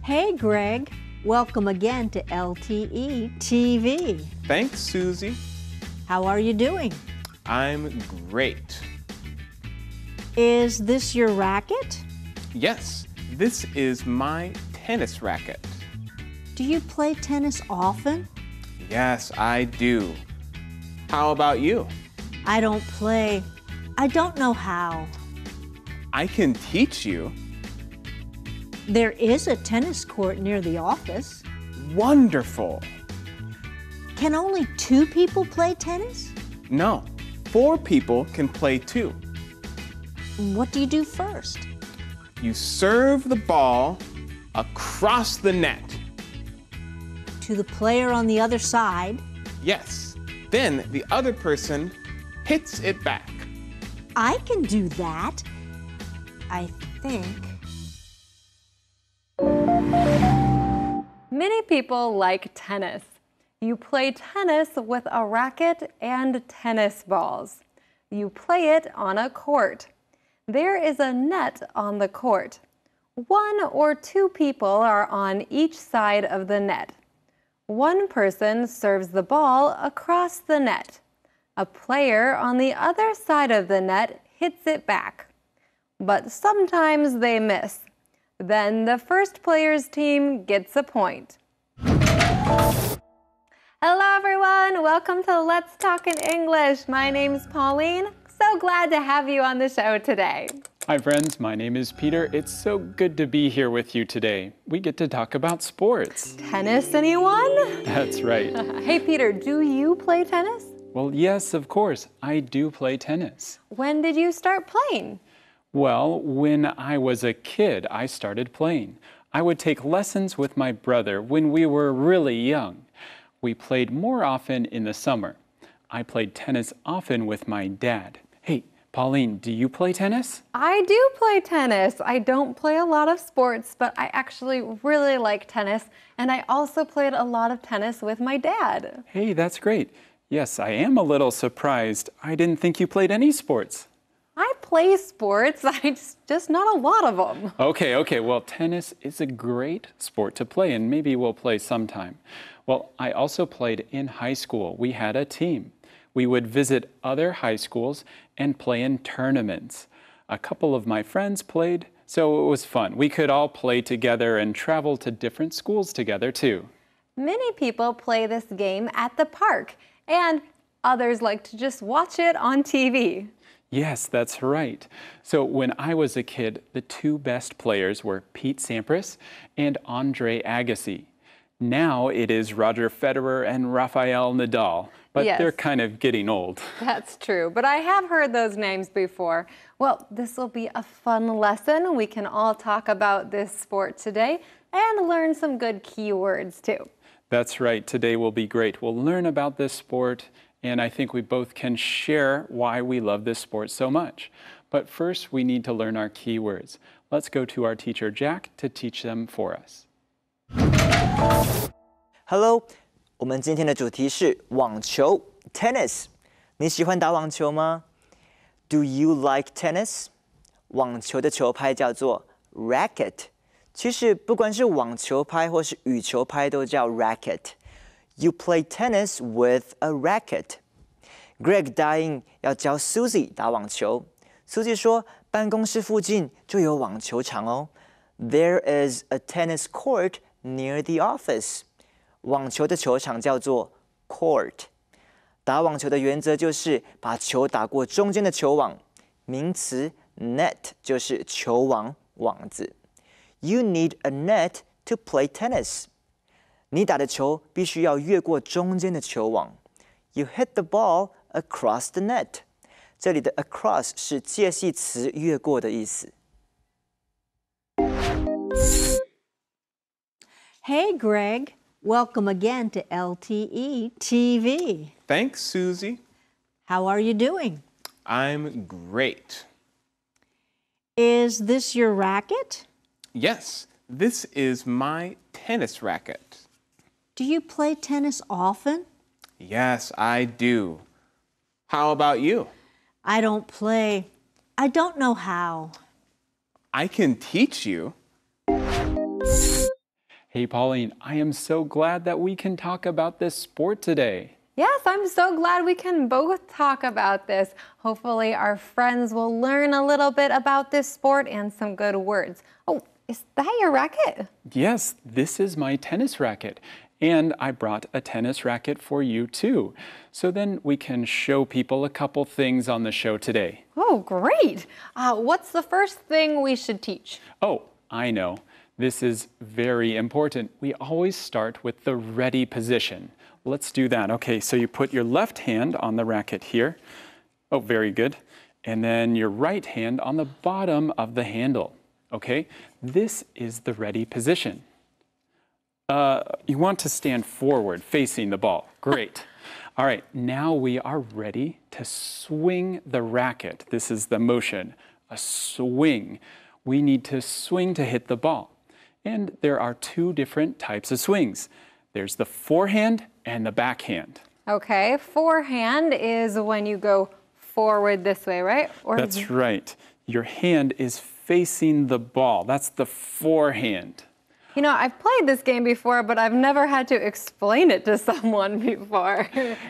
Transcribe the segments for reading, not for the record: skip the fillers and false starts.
Hey, Greg. Welcome again to LTE TV. Thanks, Susie. How are you doing? I'm great. Is this your racket? Yes, this is my tennis racket. Do you play tennis often? Yes, I do. How about you? I don't play. I don't know how. I can teach you. There is a tennis court near the office. Wonderful. Can only 2 people play tennis? No, 4 people can play too. What do you do first? You serve the ball across the net. To the player on the other side. Yes, then the other person hits it back. I can do that, I think. Many people like tennis. You play tennis with a racket and tennis balls. You play it on a court. There is a net on the court. 1 or 2 people are on each side of the net. One person serves the ball across the net. A player on the other side of the net hits it back. But sometimes they miss. Then the first player's team gets a point. Hello everyone, welcome to Let's Talk in English. My name's Pauline. So glad to have you on the show today. Hi friends, my name is Peter. It's so good to be here with you today. We get to talk about sports. Tennis, anyone? That's right. Hey Peter, do you play tennis? Well, yes, of course. I do play tennis. When did you start playing? Well, when I was a kid, I started playing. I would take lessons with my brother when we were really young. We played more often in the summer. I played tennis often with my dad. Hey, Pauline, do you play tennis? I do play tennis. I don't play a lot of sports, but I actually really like tennis, and I also played a lot of tennis with my dad. Hey, that's great. Yes, I am a little surprised. I didn't think you played any sports. I play sports, just not a lot of them. Okay. Well, tennis is a great sport to play, and maybe we'll play sometime. Well, I also played in high school. We had a team. We would visit other high schools and play in tournaments. A couple of my friends played, so it was fun. We could all play together and travel to different schools together, too. Many people play this game at the park, and others like to just watch it on TV. Yes, that's right. So when I was a kid, the 2 best players were Pete Sampras and Andre Agassi. Now it is Roger Federer and Rafael Nadal, but Yes. They're kind of getting old. That's true, but I have heard those names before. Well, this will be a fun lesson. We can all talk about this sport today and learn some good keywords too. That's right. Today will be great. We'll learn about this sport, and I think we both can share why we love this sport so much. But first, we need to learn our keywords. Let's go to our teacher, Jack, to teach them for us. Hello， 我们今天的主题是网球 （tennis）。你喜欢打网球吗 ？Do you like tennis？ 网球的球拍叫做 racket。其实不管是网球拍或是羽球拍都叫 racket。You play tennis with a racket. Greg 答应要教 Susie 打网球。Susie 说，办公室附近就有网球场哦。There is a tennis court near the office. 网球的球场叫做 court. 打网球的原则就是把球打过中间的球网。名词 net 就是球网、网子。You need a net to play tennis. 你打的球必须要越过中间的球网。You hit the ball across the net. 这里的 across 是介系词越过的意思。Hey, Greg. Welcome again to LTE TV. Thanks, Susie. How are you doing? I'm great. Is this your racket? Yes, this is my tennis racket. Do you play tennis often? Yes, I do. How about you? I don't play. I don't know how. I can teach you. Hey, Pauline, I am so glad that we can talk about this sport today. Yes, I'm so glad we can both talk about this. Hopefully our friends will learn a little bit about this sport and some good words. Oh, is that your racket? Yes, this is my tennis racket. And I brought a tennis racket for you too. So then we can show people a couple things on the show today. Oh, great. What's the first thing we should teach? Oh, I know. This is very important. We always start with the ready position. Let's do that. Okay, so you put your left hand on the racket here. Oh, very good. And then your right hand on the bottom of the handle. Okay, this is the ready position. You want to stand forward facing the ball. Great. All right, now we are ready to swing the racket. This is the motion, a swing. We need to swing to hit the ball. And there are two different types of swings. There's the forehand and the backhand. Okay, forehand is when you go forward this way, right? That's right. Your hand is facing the ball. That's the forehand. You know, I've played this game before, but I've never had to explain it to someone before.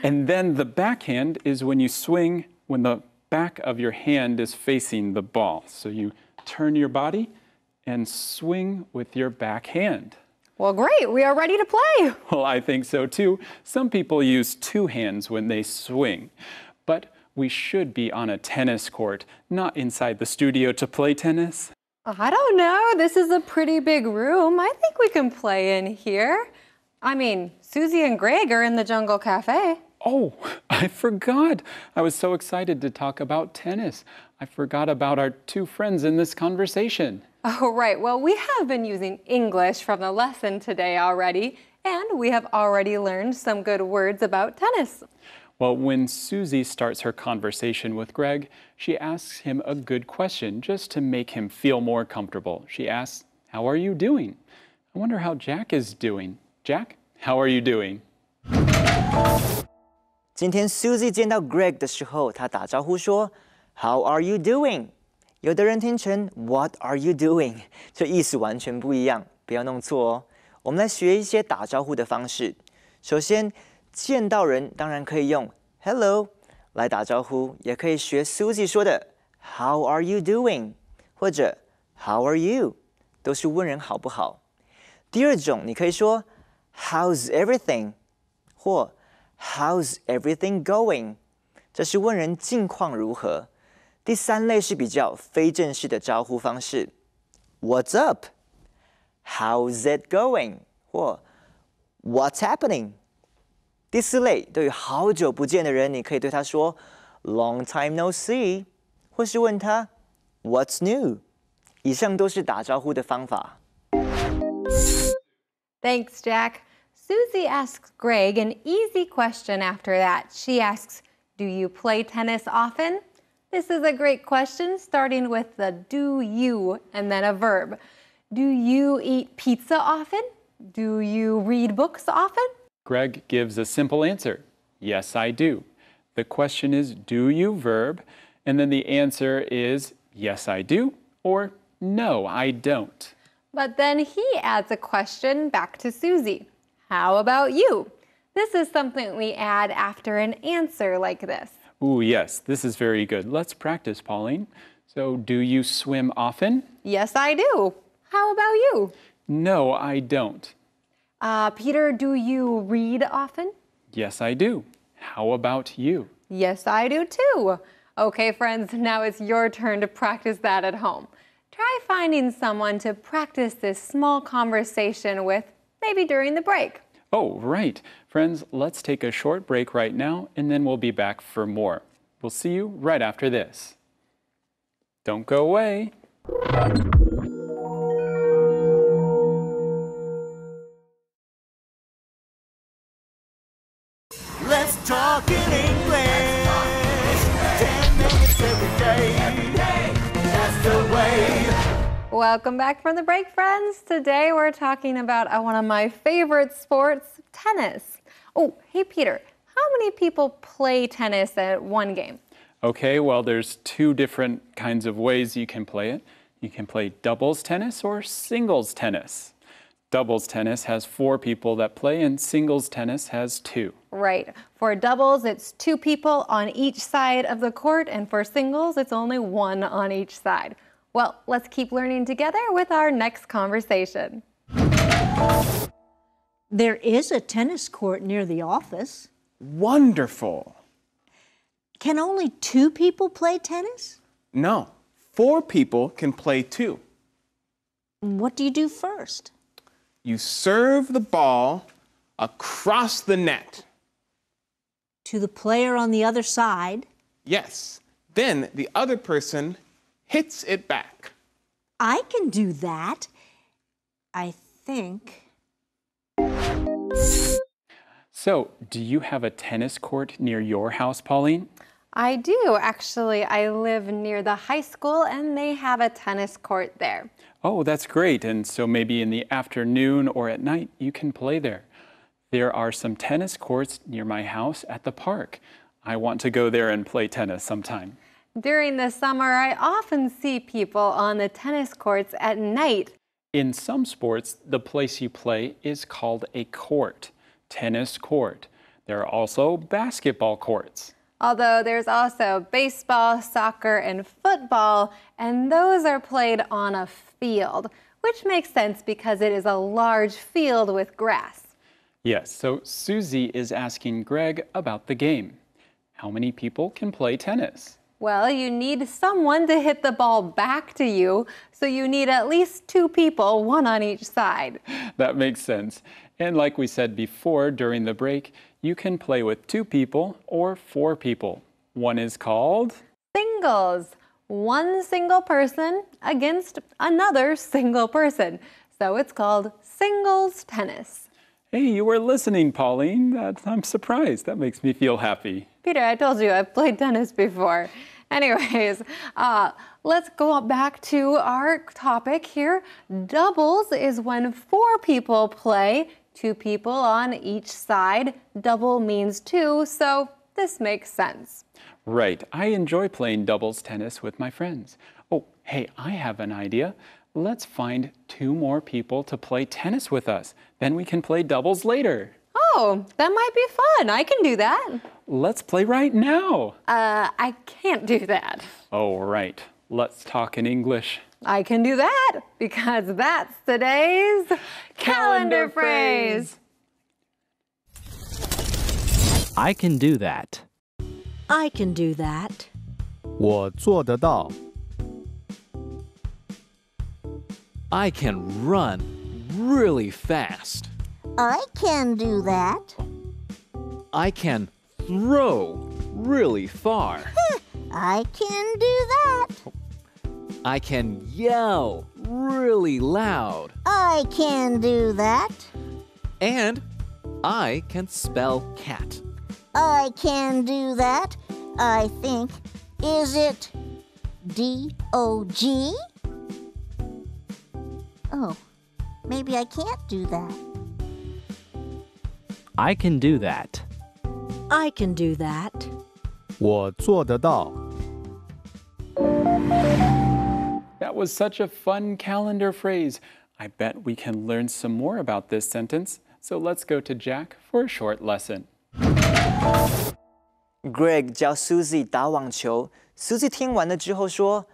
And then the backhand is when you swing, when the back of your hand is facing the ball. So you turn your body and swing with your back hand. Well, great. We are ready to play. Well, I think so too. Some people use two hands when they swing. But we should be on a tennis court, not inside the studio to play tennis. I don't know. This is a pretty big room. I think we can play in here. I mean, Susie and Greg are in the Jungle Cafe. Oh, I forgot. I was so excited to talk about tennis. I forgot about our two friends in this conversation. Oh, right. Well, we have been using English from the lesson today already, and we have already learned some good words about tennis. Well, when Susie starts her conversation with Greg, she asks him a good question just to make him feel more comfortable. She asks, "How are you doing?" I wonder how Jack is doing. Jack, how are you doing? 今天 Susie 见到 Greg 的时候，她打招呼说 "How are you doing?" 有的人听成 "What are you doing?" 这意思完全不一样，不要弄错哦。我们来学一些打招呼的方式。首先，见到人当然可以用 "Hello" 来打招呼，也可以学 Susie 说的 "How are you doing?" 或者 "How are you?" 都是问人好不好。第二种，你可以说 "How's everything?" 或 "How's everything going?" 这是问人近况如何。第三类是比较非正式的招呼方式 "What's up?" "How's it going?" 或 "What's happening?" 第四类，对于好久不见的人，你可以对他说 "Long time no see"， 或是问他 "What's new?" 以上都是打招呼的方法。Thanks, Jack. Susie asks Greg an easy question after that. She asks, "Do you play tennis often?" This is a great question, starting with the do you and then a verb. Do you eat pizza often? Do you read books often? Greg gives a simple answer. Yes, I do. The question is, do you verb? And then the answer is, yes, I do, or no, I don't. But then he adds a question back to Susie. How about you? This is something we add after an answer like this. Ooh, yes, this is very good. Let's practice, Pauline. So, do you swim often? Yes, I do. How about you? No, I don't. Peter, do you read often? Yes, I do. How about you? Yes, I do too. Okay, friends, now it's your turn to practice that at home. Try finding someone to practice this small conversation with, maybe during the break. Oh, right. Friends, let's take a short break right now, and then we'll be back for more. We'll see you right after this. Don't go away. Let's talk in English. 10 minutes every day. That's the way. Welcome back from the break, friends. Today we're talking about one of my favorite sports, tennis. Oh, hey, Peter, how many people play tennis at one game? Okay, well, there's two different kinds of ways you can play it. You can play doubles tennis or singles tennis. Doubles tennis has 4 people that play and singles tennis has 2. Right. For doubles, it's 2 people on each side of the court, and for singles, it's only 1 on each side. Well, let's keep learning together with our next conversation. There is a tennis court near the office. Wonderful. Can only 2 people play tennis? No, 4 people can play too. What do you do first? You serve the ball across the net. To the player on the other side? Yes. Then the other person hits it back. I can do that, I think. So, do you have a tennis court near your house, Pauline? I do, actually. I live near the high school, and they have a tennis court there. Oh, that's great. And so maybe in the afternoon or at night, you can play there. There are some tennis courts near my house at the park. I want to go there and play tennis sometime. During the summer, I often see people on the tennis courts at night. In some sports, the place you play is called a court, tennis court. There are also basketball courts. Although there's also baseball, soccer, and football, and those are played on a field, which makes sense because it is a large field with grass. Yes, so Susie is asking Greg about the game. How many people can play tennis? Well, you need someone to hit the ball back to you, so you need at least 2 people, 1 on each side. That makes sense. And like we said before during the break, you can play with 2 people or 4 people. One is called Singles. 1 single person against another single person. So it's called singles tennis. Hey, you were listening, Pauline. I'm surprised. That makes me feel happy. Peter, I told you I've played tennis before. Anyways, let's go back to our topic here. Doubles is when 4 people play, 2 people on each side. Double means 2, so this makes sense. Right. I enjoy playing doubles tennis with my friends. Oh, hey, I have an idea. Let's find 2 more people to play tennis with us. Then we can play doubles later. Oh, that might be fun. I can do that. Let's play right now. I can't do that. Oh, right. Let's talk in English. I can do that because that's today's calendar phrase. I can do that. I can do that. 我做得到。I can run really fast. I can do that. I can throw really far. I can do that. I can yell really loud. I can do that. And I can spell cat. I can do that. I think. Is it D-O-G? Oh, maybe I can't do that. I can do that. I can do that. 我做得到。 That was such a fun calendar phrase. I bet we can learn some more about this sentence. So let's go to Jack for a short lesson. Greg 教 Susie 打网球 ，Susie 听完了之后说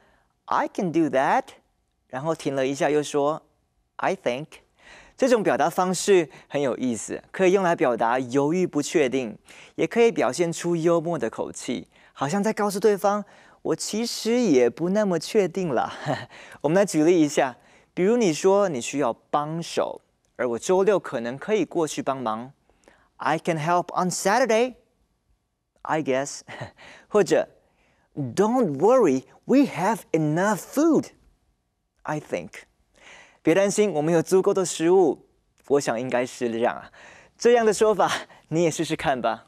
"I can do that"， 然后停了一下又说 "I think"。这种表达方式很有意思，可以用来表达犹豫不确定，也可以表现出幽默的口气，好像在告诉对方我其实也不那么确定啦。我们来举例一下，比如你说你需要帮手，而我周六可能可以过去帮忙。I can help on Saturday, I guess. 或者 Don't worry, we have enough food, I think. 别担心，我们有足够的食物。我想应该是这样啊。这样的说法，你也试试看吧。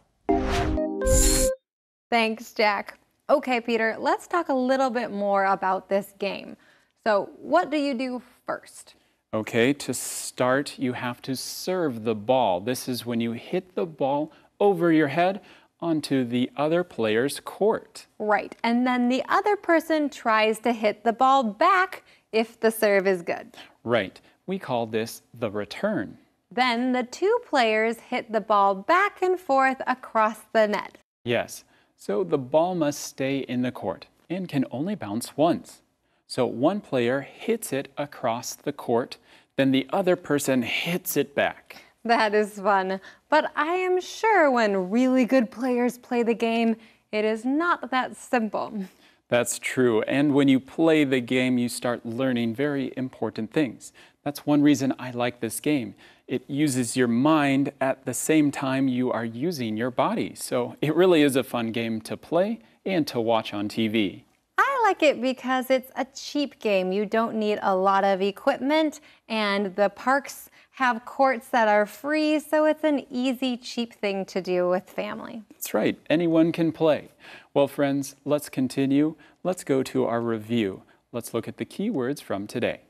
Thanks, Jack. Okay, Peter, let's talk a little bit more about this game. So, what do you do first? Okay, to start, you have to serve the ball. This is when you hit the ball over your head onto the other player's court. Right, and then the other person tries to hit the ball back if the serve is good. Right. We call this the return. Then the two players hit the ball back and forth across the net. Yes, so the ball must stay in the court and can only bounce once. So one player hits it across the court, then the other person hits it back. That is fun, but I am sure when really good players play the game, it is not that simple. That's true, and when you play the game, you start learning very important things. That's one reason I like this game. It uses your mind at the same time you are using your body. So it really is a fun game to play and to watch on TV. I like it because it's a cheap game. You don't need a lot of equipment, and the parks have courts that are free, so it's an easy, cheap thing to do with family. That's right, anyone can play. Well, friends, let's continue. Let's go to our review. Let's look at the keywords from today.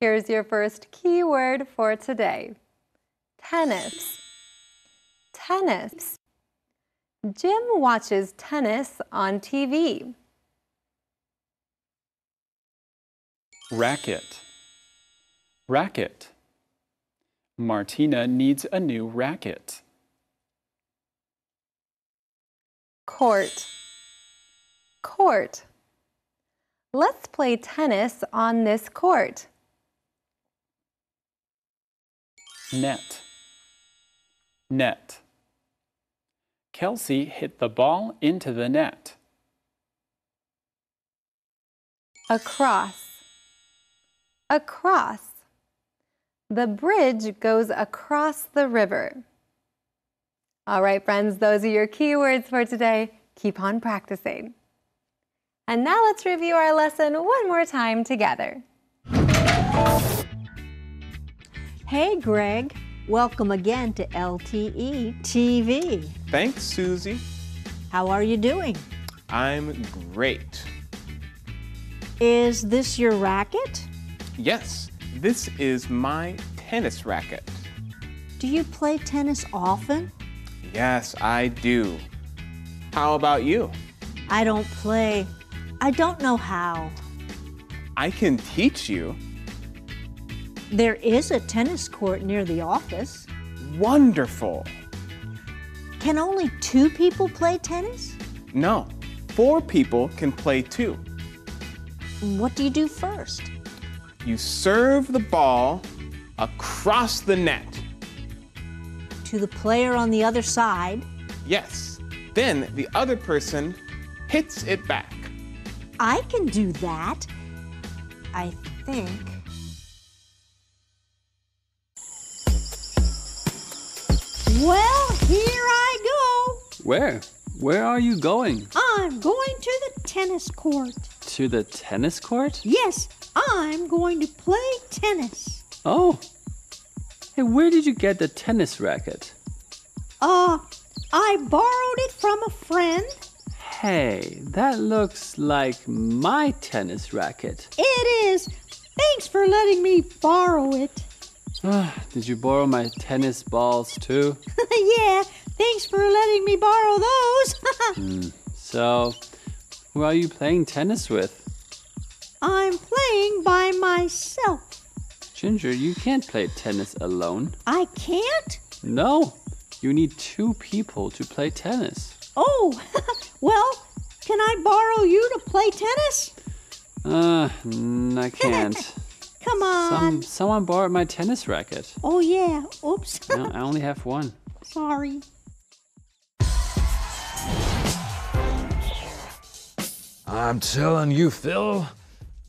Here's your first keyword for today. Tennis. Tennis. Jim watches tennis on TV. Racket. Racket. Martina needs a new racket. Court. Court. Let's play tennis on this court. Net. Net. Kelsey hit the ball into the net. Across. Across. The bridge goes across the river. All right, friends, those are your keywords for today. Keep on practicing. And now let's review our lesson one more time together. Hey, Greg. Welcome again to LTE TV. Thanks, Susie. How are you doing? I'm great. Is this your racket? Yes, this is my tennis racket. Do you play tennis often? Yes, I do. How about you? I don't play. I don't know how. I can teach you. There is a tennis court near the office. Wonderful. Can only 2 people play tennis? No, 4 people can play too. What do you do first? You serve the ball across the net. To the player on the other side. Yes. Then the other person hits it back. I can do that. I think. Well, here I go. Where? Where are you going? I'm going to the tennis court. To the tennis court? Yes, I'm going to play tennis. Oh. Hey, where did you get the tennis racket? I borrowed it from a friend. Hey, that looks like my tennis racket. It is. Thanks for letting me borrow it. Did you borrow my tennis balls too? Yeah, thanks for letting me borrow those. So, who are you playing tennis with? I'm playing by myself. Ginger, you can't play tennis alone. I can't? No, you need 2 people to play tennis. Oh, well, can I borrow you to play tennis? I can't. Come on. Someone borrowed my tennis racket. Oh, yeah. Oops. No, I only have one. Sorry. I'm telling you, Phil,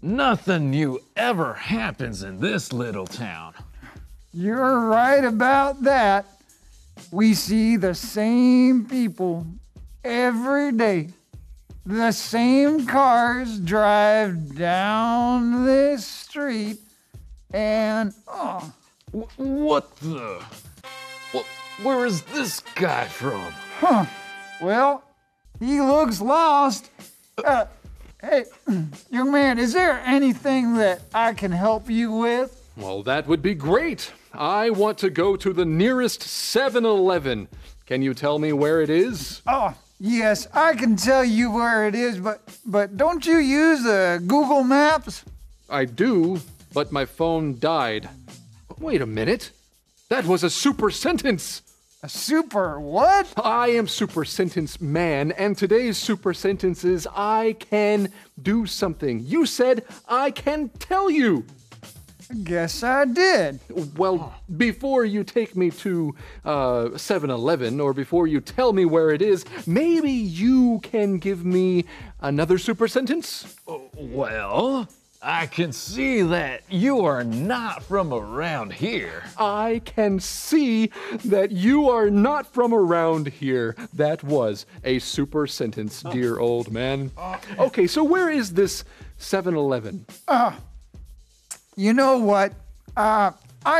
nothing new ever happens in this little town. You're right about that. We see the same people every day. The same cars drive down this street and, What the? Where is this guy from? well, he looks lost. Hey, young man, is there anything that I can help you with? Well, that would be great. I want to go to the nearest 7-Eleven. Can you tell me where it is? Oh, yes, I can tell you where it is, but don't you use Google Maps? I do, but my phone died. Wait a minute. That was a super sentence. A super what? I am super sentence man, and today's super sentence is I can do something. You said I can tell you. Guess I did. Well, before you take me to 7-Eleven or before you tell me where it is, maybe you can give me another super sentence? Well, I can see that you are not from around here. I can see that you are not from around here. That was a super sentence, dear old man. Okay, so where is this 7-Eleven? You know what? I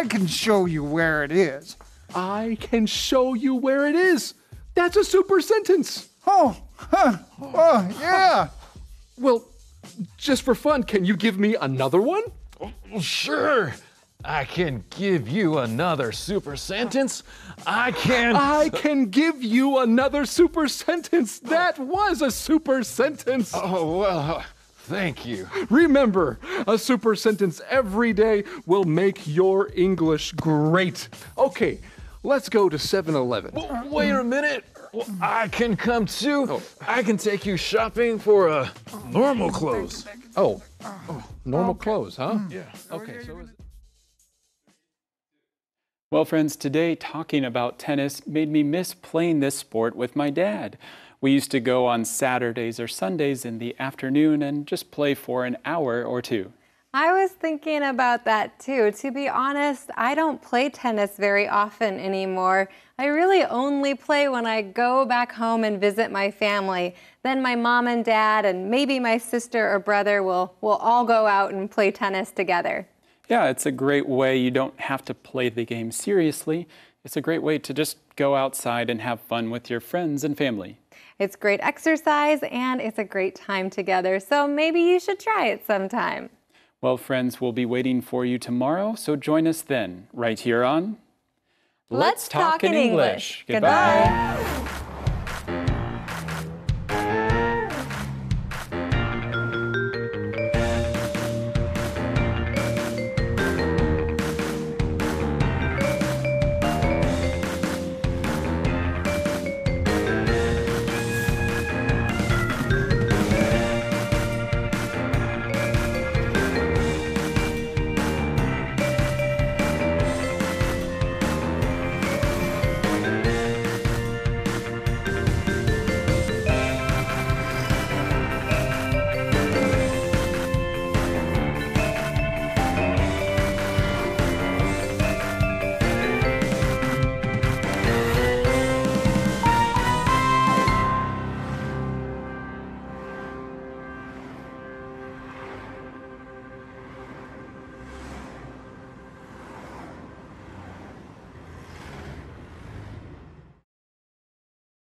can show you where it is. I can show you where it is. That's a super sentence. Oh, yeah. Well, just for fun, can you give me another one? Sure. I can give you another super sentence. I can give you another super sentence. That was a super sentence. Oh, well, thank you. Remember, a super sentence every day will make your English great. Okay, let's go to 7-Eleven. Wait a minute. I can come too. I can take you shopping for normal clothes. Oh, normal clothes, huh? Yeah. Okay, so Well, friends, today talking about tennis made me miss playing this sport with my dad. We used to go on Saturdays or Sundays in the afternoon and just play for an hour or two. I was thinking about that too. To be honest, I don't play tennis very often anymore. I really only play when I go back home and visit my family. Then my mom and dad and maybe my sister or brother will all go out and play tennis together. Yeah, it's a great way. You don't have to play the game seriously. It's a great way to just go outside and have fun with your friends and family. It's great exercise and it's a great time together, so maybe you should try it sometime. Well, friends, we'll be waiting for you tomorrow, so join us then, right here on Let's Talk in English. Goodbye.